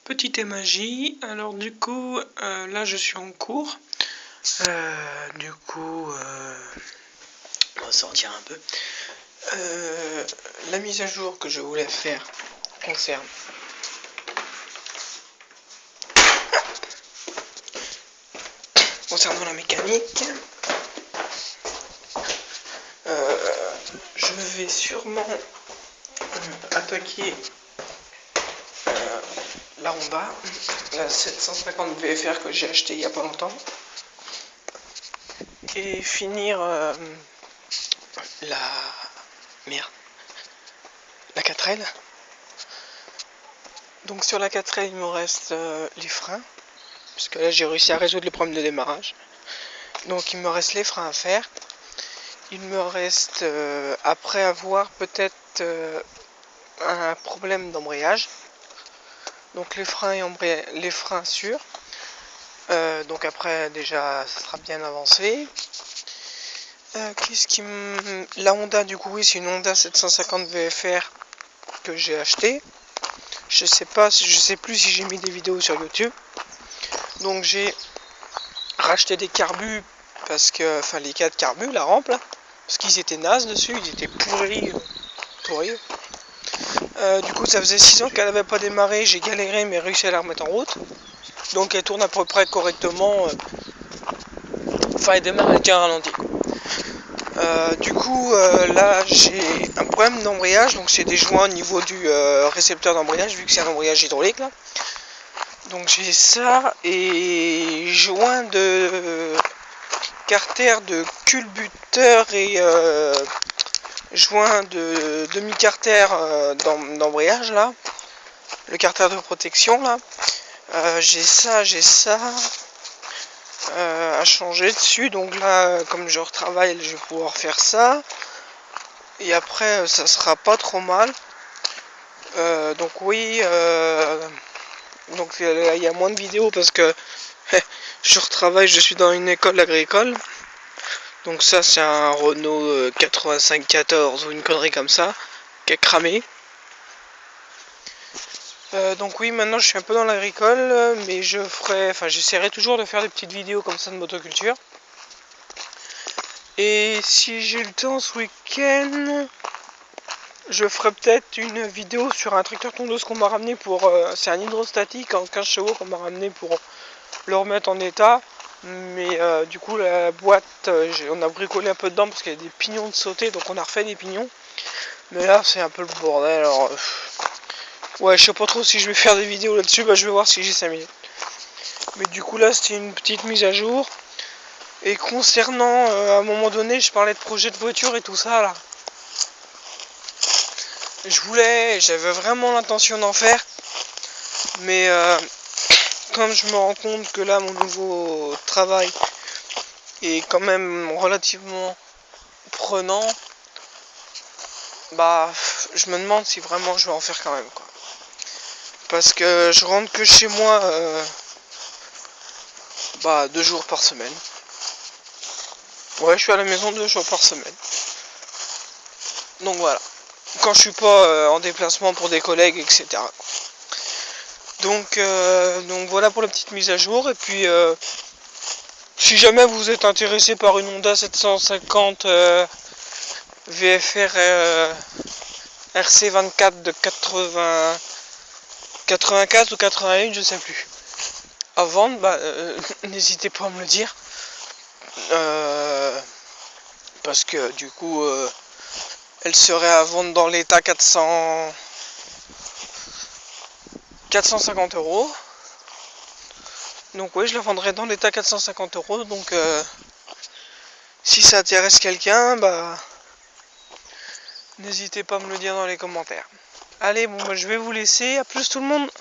Petite magie. Alors du coup, là je suis en cours. On va sortir un peu. La mise à jour que je voulais faire concernant la mécanique. Je vais sûrement attaquer la Honda, la 750 VFR que j'ai acheté il y a pas longtemps, et finir la 4L. Donc sur la 4L il me reste les freins, puisque là j'ai réussi à résoudre le problème de démarrage. Donc il me reste les freins à faire. Il me reste après avoir peut-être un problème d'embrayage. Donc les freins sûrs. Donc après déjà ça sera bien avancé. La Honda, du coup, oui, c'est une Honda 750 VFR que j'ai acheté. Je sais plus si j'ai mis des vidéos sur YouTube. Donc j'ai racheté des carbus parce que, enfin les 4 carbus, la rampe là, parce qu'ils étaient nazes dessus, ils étaient pourris. Du coup ça faisait 6 ans qu'elle n'avait pas démarré, j'ai galéré mais réussi à la remettre en route. Donc elle tourne à peu près correctement. Enfin elle démarre avec un ralenti. Du coup là j'ai un problème d'embrayage, donc c'est des joints au niveau du récepteur d'embrayage vu que c'est un embrayage hydraulique là. Donc j'ai ça et joint de carter de culbuteur et joint de demi-carter d'embrayage là, le carter de protection là. J'ai ça à changer dessus, donc là comme je retravaille je vais pouvoir faire ça et après ça sera pas trop mal. Donc oui, donc il y a moins de vidéos parce que je retravaille, je suis dans une école agricole. Donc ça c'est un Renault 8514 ou une connerie comme ça qui a cramé. Donc oui, maintenant je suis un peu dans l'agricole, mais j'essaierai toujours de faire des petites vidéos comme ça de motoculture. Et si j'ai le temps ce week-end, je ferai peut-être une vidéo sur un tracteur tondeuse qu'on m'a ramené pour... c'est un hydrostatique en 15 chevaux qu'on m'a ramené pour le remettre en état. Mais du coup la boîte, on a bricolé un peu dedans parce qu'il y a des pignons de sauter, donc on a refait des pignons. Mais là c'est un peu le bordel, alors... ouais, je sais pas trop si je vais faire des vidéos là-dessus, je vais voir si j'ai 5 minutes. Mais du coup là c'était une petite mise à jour. Et concernant, à un moment donné, je parlais de projet de voiture et tout ça là. J'avais vraiment l'intention d'en faire. Mais comme je me rends compte que là mon nouveau travail est quand même relativement prenant, je me demande si vraiment je vais en faire quand même quoi. Parce que je rentre que chez moi 2 jours par semaine. Ouais, je suis à la maison 2 jours par semaine. Donc voilà. Quand je suis pas en déplacement pour des collègues, etc. Donc voilà pour la petite mise à jour. Et puis si jamais vous êtes intéressé par une Honda 750 VFR RC24 de 84 ou 81, je sais plus, à vendre, n'hésitez pas à me le dire. Parce que du coup elle serait à vendre dans l'état 450 €. Donc oui, je la vendrai dans l'état 450 €. Donc si ça intéresse quelqu'un, n'hésitez pas à me le dire dans les commentaires. Allez, bon, je vais vous laisser. À plus tout le monde.